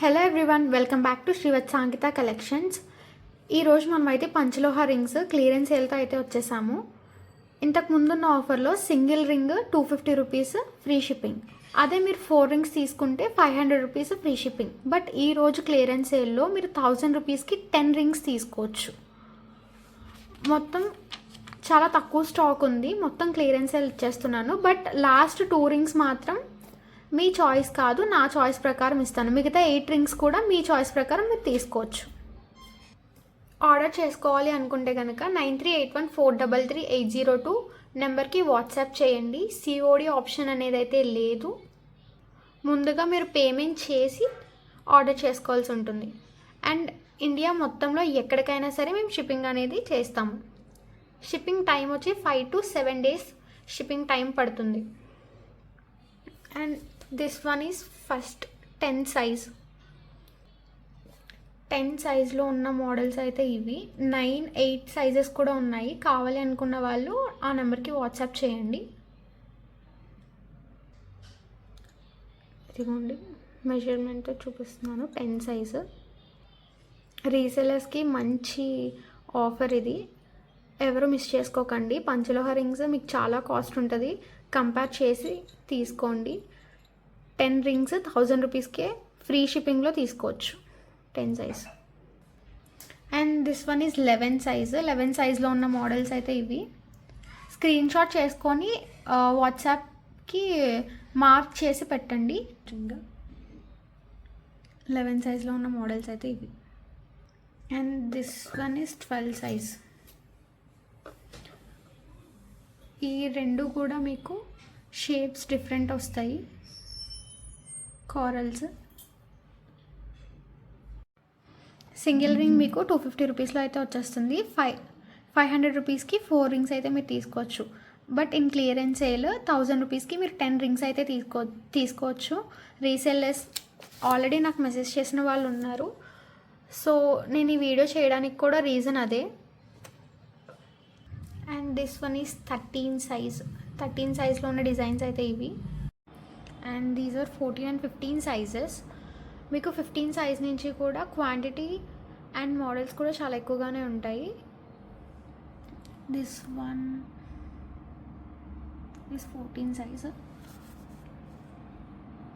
Hello everyone, welcome back to Srivath Sangeetha collections. ఈరోజు మనం అయితే పంచలోహ రింగ్స్ క్లియరెన్స్ సేల్తో అయితే వచ్చేసాము. ఇంతకు ముందున్న ఆఫర్లో single ring 250 rupees free shipping, అదే మీరు 4 రింగ్స్ తీసుకుంటే 500 రూపీస్ ఫ్రీ షిప్పింగ్. బట్ ఈరోజు క్లియరెన్స్ సేల్లో మీరు 1000 రూపీస్కి 10 రింగ్స్ తీసుకోవచ్చు. మొత్తం చాలా తక్కువ స్టాక్ ఉంది, మొత్తం క్లియరెన్స్ సేల్ ఇచ్చేస్తున్నాను. బట్ లాస్ట్ 2 రింగ్స్ మాత్రం మీ చాయిస్ కాదు, నా చాయిస్ ప్రకారం ఇస్తాను. మిగతా 8 రింగ్స్ కూడా మీ చాయిస్ ప్రకారం మీరు తీసుకోవచ్చు. ఆర్డర్ చేసుకోవాలి అనుకుంటే కనుక 9381433802 నెంబర్కి వాట్సాప్ చేయండి. సిఓడి ఆప్షన్ అనేది అయితే లేదు, ముందుగా మీరు పేమెంట్ చేసి ఆర్డర్ చేసుకోవాల్సి ఉంటుంది. అండ్ ఇండియా మొత్తంలో ఎక్కడికైనా సరే మేము షిప్పింగ్ అనేది చేస్తాము. షిప్పింగ్ టైం వచ్చి 5 to 7 days షిప్పింగ్ టైం పడుతుంది. And this one is first 10 size. 10 sizeలో ఉన్న మోడల్స్ అయితే ఇవి. 9, 8 సైజెస్ కూడా ఉన్నాయి. కావాలి అనుకున్న వాళ్ళు ఆ నెంబర్కి వాట్సాప్ చేయండి. ఇదిగోండి, మెజర్మెంట్ చూపిస్తున్నాను. 10 size రీసెలర్స్కి మంచి ఆఫర్ ఇది, ఎవరు మిస్ చేసుకోకండి. పంచలోహ రింగ్స్ మీకు చాలా కాస్ట్ ఉంటుంది, కంపేర్ చేసి తీసుకోండి. 10 రింగ్స్ 1000 రూపీస్కే ఫ్రీ షిప్పింగ్లో తీసుకోవచ్చు, 10 size. And this one is 11 size. 11 sizeలో ఉన్న మోడల్స్ అయితే ఇవి. స్క్రీన్ షాట్ చేసుకొని వాట్సాప్కి మార్క్ చేసి పెట్టండి. 11 sizeలో ఉన్న మోడల్స్ అయితే ఇవి. And this one is 12 size. ఈ రెండు కూడా మీకు షేప్స్ డిఫరెంట్ వస్తాయి, కోరల్స్. సింగిల్ రింగ్ మీకు 250 రూపీస్లో అయితే వచ్చేస్తుంది. 500 రూపీస్కి 4 రింగ్స్ అయితే మీరు తీసుకోవచ్చు. బట్ ఇన్ క్లియరెన్స్ సేల్ 1000 రూపీస్కి మీరు 10 రింగ్స్ అయితే తీసుకోవచ్చు. రీసెల్లర్స్ ఆల్రెడీ నాకు మెసేజ్ చేసిన వాళ్ళు ఉన్నారు, సో నేను ఈ వీడియో చేయడానికి కూడా రీజన్ అదే. And this one is 13 size. 13 sizeలో ఉన్న డిజైన్స్ అయితే ఇవి. And these are 14 and 15 sizes. మీకు 15 size నుంచి కూడా క్వాంటిటీ అండ్ మోడల్స్ కూడా చాలా ఎక్కువగానే ఉంటాయి. This one is 14 size.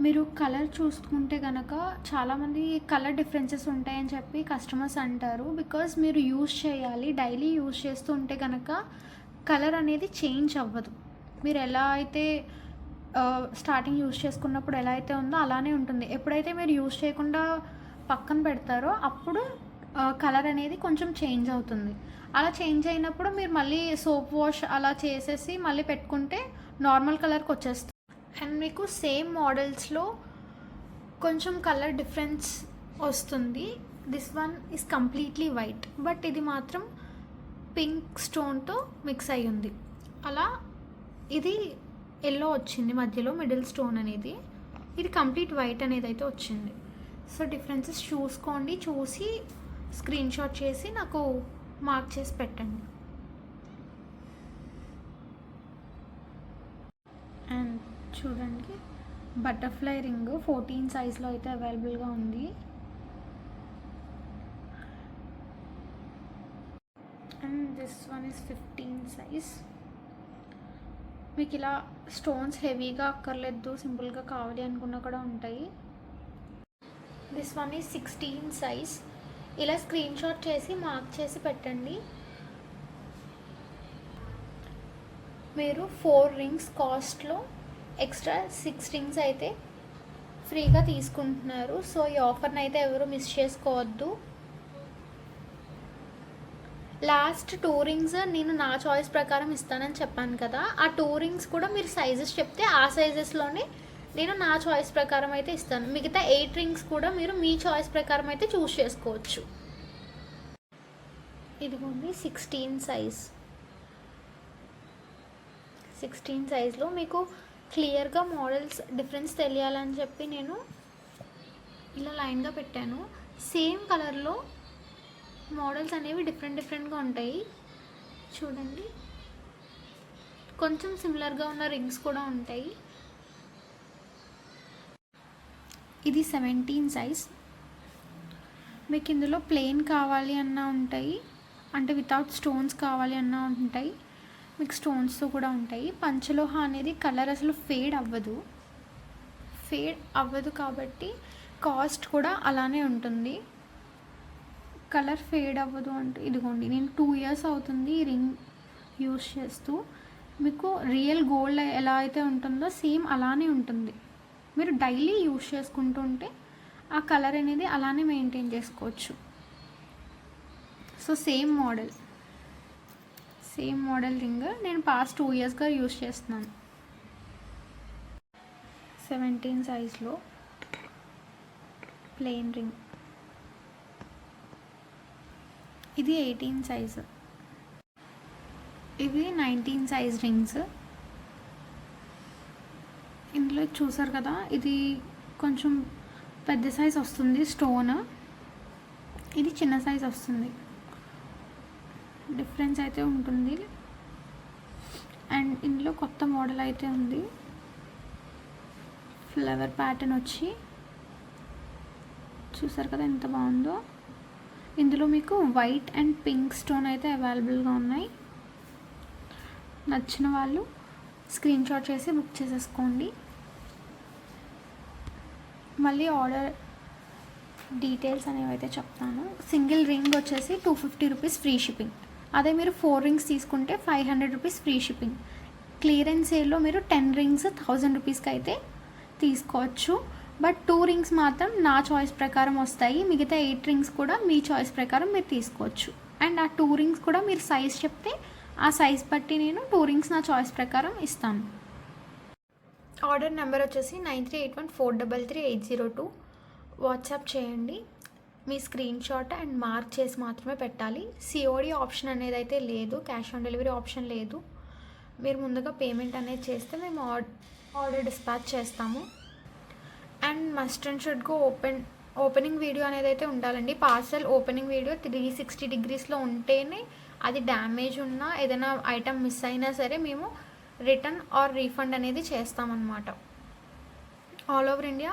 మీరు కలర్ చూసుకుంటే కనుక చాలామంది కలర్ డిఫరెన్సెస్ ఉంటాయని చెప్పి కస్టమర్స్ అంటారు. బికాజ్ మీరు యూజ్ చేయాలి, డైలీ యూజ్ చేస్తూ ఉంటే కనుక కలర్ అనేది చేంజ్ అవ్వదు. మీరు ఎలా అయితే స్టార్టింగ్ యూజ్ చేసుకున్నప్పుడు ఎలా అయితే ఉందో అలానే ఉంటుంది. ఎప్పుడైతే మీరు యూజ్ చేయకుండా పక్కన పెడతారో అప్పుడు కలర్ అనేది కొంచెం చేంజ్ అవుతుంది. అలా చేంజ్ అయినప్పుడు మీరు మళ్ళీ సోప్ వాష్ అలా చేసేసి మళ్ళీ పెట్టుకుంటే నార్మల్ కలర్కి వచ్చేస్తుంది. అండ్ మీకు సేమ్ మోడల్స్లో కొంచెం కలర్ డిఫరెన్స్ వస్తుంది. This one is completely white, but ఇది మాత్రం పింక్ స్టోన్తో మిక్స్ అయ్యి ఉంది. అలా ఇది ఎల్లో వచ్చింది మధ్యలో, మిడిల్ స్టోన్ అనేది. ఇది కంప్లీట్ వైట్ అనేది అయితే వచ్చింది. సో డిఫరెన్సెస్ చూసుకోండి, చూసి స్క్రీన్ షాట్ చేసి నాకు మార్క్ చేసి పెట్టండి. అండ్ చూడండి, బటర్ఫ్లై రింగ్ 14 sizeలో అయితే అవైలబుల్గా ఉంది. And this one is 15 size. మీకు ఇలా స్టోన్స్ హెవీగా అక్కర్లేదు, సింపుల్గా కావాలి అనుకున్నా కూడా ఉంటాయి. This one is 16 size. ఇలా స్క్రీన్ షాట్ చేసి మార్క్ చేసి పెట్టండి. మీరు 4 రింగ్స్ కాస్ట్లో ఎక్స్ట్రా 6 రింగ్స్ అయితే ఫ్రీగా తీసుకుంటున్నారు. సో ఈ ఆఫర్ని అయితే ఎవరు మిస్ చేసుకోవద్దు. లాస్ట్ 2 రింగ్స్ నేను నా చాయిస్ ప్రకారం ఇస్తానని చెప్పాను కదా, ఆ 2 రింగ్స్ కూడా మీరు సైజెస్ చెప్తే ఆ సైజెస్లోనే నేను నా చాయిస్ ప్రకారం అయితే ఇస్తాను. మిగతా 8 రింగ్స్ కూడా మీరు మీ చాయిస్ ప్రకారం అయితే చూస్ చేసుకోవచ్చు. ఇదిగోండి 16 size. 16 sizeలో మీకు క్లియర్గా మోడల్స్ డిఫరెన్స్ తెలియాలని చెప్పి నేను ఇలా లైన్గా పెట్టాను. సేమ్ కలర్లో మోడల్స్ అనేవి డిఫరెంట్గా ఉంటాయి. చూడండి, కొంచెం సిమిలర్గా ఉన్న రింగ్స్ కూడా ఉంటాయి. ఇది 17 size. మీకు ఇందులో ప్లెయిన్ కావాలి అన్నా ఉంటాయి, అంటే వితౌట్ స్టోన్స్ కావాలి అన్నా ఉంటాయి, మీకు స్టోన్స్తో కూడా ఉంటాయి. పంచలోహ అనేది కలర్ అసలు ఫేడ్ అవ్వదు కాబట్టి కాస్ట్ కూడా అలానే ఉంటుంది. కలర్ ఫేడ్ అవ్వదు అంటే ఇదిగోండి, నేను 2 years అవుతుంది ఈ రింగ్ యూస్ చేస్తూ. మీకు రియల్ గోల్డ్ ఎలా అయితే ఉంటుందో సేమ్ అలానే ఉంటుంది. మీరు డైలీ యూస్ చేసుకుంటుంటే ఆ కలర్ అనేది అలానే మెయింటైన్ చేసుకోవచ్చు. సో సేమ్ మోడల్ రింగ్ నేను పాస్ట్ 2 yearsగా యూస్ చేస్తున్నాను. 17 సైజ్లో ప్లెయిన్ రింగ్. ఇది 18 సైజ్, ఇవి 19 సైజ్ రింగ్స్. ఇందులో చూసారు కదా, ఇది కొంచెం పెద్ద సైజ్ వస్తుంది స్టోన్, ఇది చిన్న సైజ్ వస్తుంది. డిఫరెన్స్ అయితే ఉంటుంది. అండ్ ఇందులో కొత్త మోడల్ అయితే ఉంది, ఫ్లవర్ ప్యాటర్న్ వచ్చి చూసారు కదా ఎంత బాగుందో. ఇందులో మీకు వైట్ అండ్ పింక్ స్టోన్ అయితే అవైలబుల్గా ఉన్నాయి. నచ్చిన వాళ్ళు స్క్రీన్ షాట్ చేసి బుక్ చేసేసుకోండి. మళ్ళీ ఆర్డర్ డీటెయిల్స్ అనేవి అయితే చెప్తాను. సింగిల్ రింగ్ వచ్చేసి 250 రూపీస్ ఫ్రీ షిప్పింగ్. అదే మీరు 4 రింగ్స్ తీసుకుంటే 500 రూపీస్ ఫ్రీ షిప్పింగ్. క్లియరెన్స్ సేల్లో మీరు 10 రింగ్స్ 1000 రూపీస్కి అయితే తీసుకోవచ్చు. బట్ 2 రింగ్స్ మాత్రం నా చాయిస్ ప్రకారం వస్తాయి, మిగతా 8 రింగ్స్ కూడా మీ చాయిస్ ప్రకారం మీరు తీసుకోవచ్చు. అండ్ ఆ 2 రింగ్స్ కూడా మీరు సైజ్ చెప్తే ఆ సైజ్ బట్టి నేను 2 రింగ్స్ నా చాయిస్ ప్రకారం ఇస్తాను. ఆర్డర్ నెంబర్ వచ్చేసి 9381433802. వాట్సాప్ చేయండి. మీ స్క్రీన్ షాట్ అండ్ మార్క్ చేసి మాత్రమే పెట్టాలి. సిఓడి ఆప్షన్ అనేది అయితే లేదు, క్యాష్ ఆన్ డెలివరీ ఆప్షన్ లేదు. మీరు ముందుగా పేమెంట్ అనేది చేస్తే మేము ఆర్డర్ డిస్పాచ్ చేస్తాము. అండ్ మస్ట్ అండ్ షుడ్గా ఓపెనింగ్ వీడియో అనేది అయితే ఉండాలండి. పార్సల్ ఓపెనింగ్ వీడియో 360 degreesలో ఉంటేనే, అది డ్యామేజ్ ఉన్నా ఏదైనా ఐటమ్ మిస్ అయినా సరే మేము రిటర్న్ ఆర్ రీఫండ్ అనేది చేస్తామన్నమాట. All over India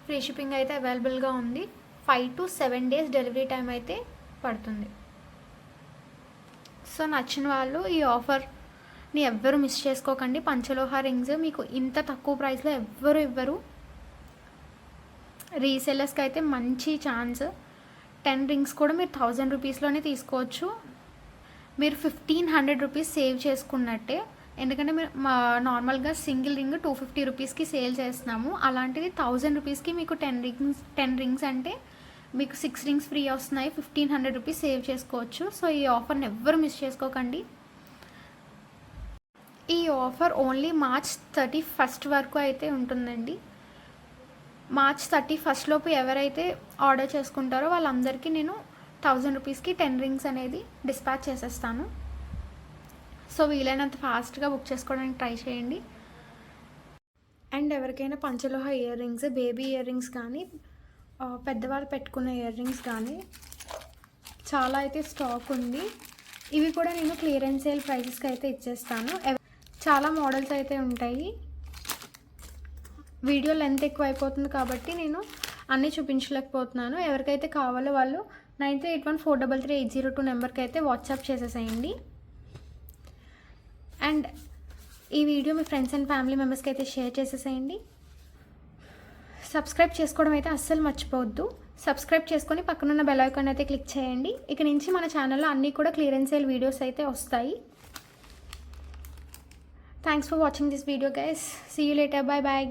free shipping అయితే అవైలబుల్గా ఉంది. 5 to 7 days డెలివరీ టైం అయితే పడుతుంది. సో నచ్చిన వాళ్ళు ఈ ఆఫర్ని ఎవ్వరు మిస్ చేసుకోకండి. పంచలోహ రింగ్స్ మీకు ఇంత తక్కువ ప్రైస్లో ఎవ్వరు ఇవ్వరు. రీసెల్లర్స్కి అయితే మంచి ఛాన్స్. 10 రింగ్స్ కూడా మీరు 1000 రూపీస్లోనే తీసుకోవచ్చు. మీరు 1500 రూపీస్ సేవ్ చేసుకున్నట్టే. ఎందుకంటే మీరు నార్మల్గా సింగిల్ రింగ్ 250 రూపీస్కి సేల్ చేస్తున్నాము, అలాంటిది 1000 రూపీస్కి మీకు 10 రింగ్స్ అంటే మీకు 6 రింగ్స్ ఫ్రీ వస్తున్నాయి. 1500 రూపీస్ సేవ్ చేసుకోవచ్చు. సో ఈ ఆఫర్ని ఎవ్వరు మిస్ చేసుకోకండి. ఈ ఆఫర్ ఓన్లీ March 31st వరకు అయితే ఉంటుందండి. March 31st లోపు ఎవరైతే ఆర్డర్ చేసుకుంటారో వాళ్ళందరికీ నేను 1000 రూపీస్కి 10 రింగ్స్ అనేది డిస్పాచ్ చేసేస్తాను. సో వీలైనంత ఫాస్ట్గా బుక్ చేసుకోవడానికి ట్రై చేయండి. అండ్ ఎవరికైనా పంచలోహ earrings, baby earrings కానీ పెద్దవాళ్ళు పెట్టుకున్న ఇయర్ రింగ్స్ కానీ చాలా అయితే స్టాక్ ఉంది. ఇవి కూడా నేను క్లియరెన్స్ సేల్ ప్రైజెస్కి అయితే ఇచ్చేస్తాను. చాలా మోడల్స్ అయితే ఉంటాయి. వీడియో లెంత్ ఎక్కువ అయిపోతుంది కాబట్టి నేను అన్నీ చూపించలేకపోతున్నాను. ఎవరికైతే కావాలో వాళ్ళు 9381433802 నెంబర్కి అయితే వాట్సాప్ చేసేసేయండి. అండ్ ఈ video me friends and family మెంబర్స్కి అయితే షేర్ చేసేసేయండి. సబ్స్క్రైబ్ చేసుకోవడం అయితే అస్సలు మర్చిపోవద్దు. సబ్స్క్రైబ్ చేసుకొని పక్కనున్న బెల్ ఐకాన్ అయితే క్లిక్ చేయండి. ఇక నుంచి మన ఛానల్లో అన్నీ కూడా క్లియరెన్స్ సేల్ వీడియోస్ అయితే వస్తాయి. Thanks for watching this video guys. See you later. Bye bye.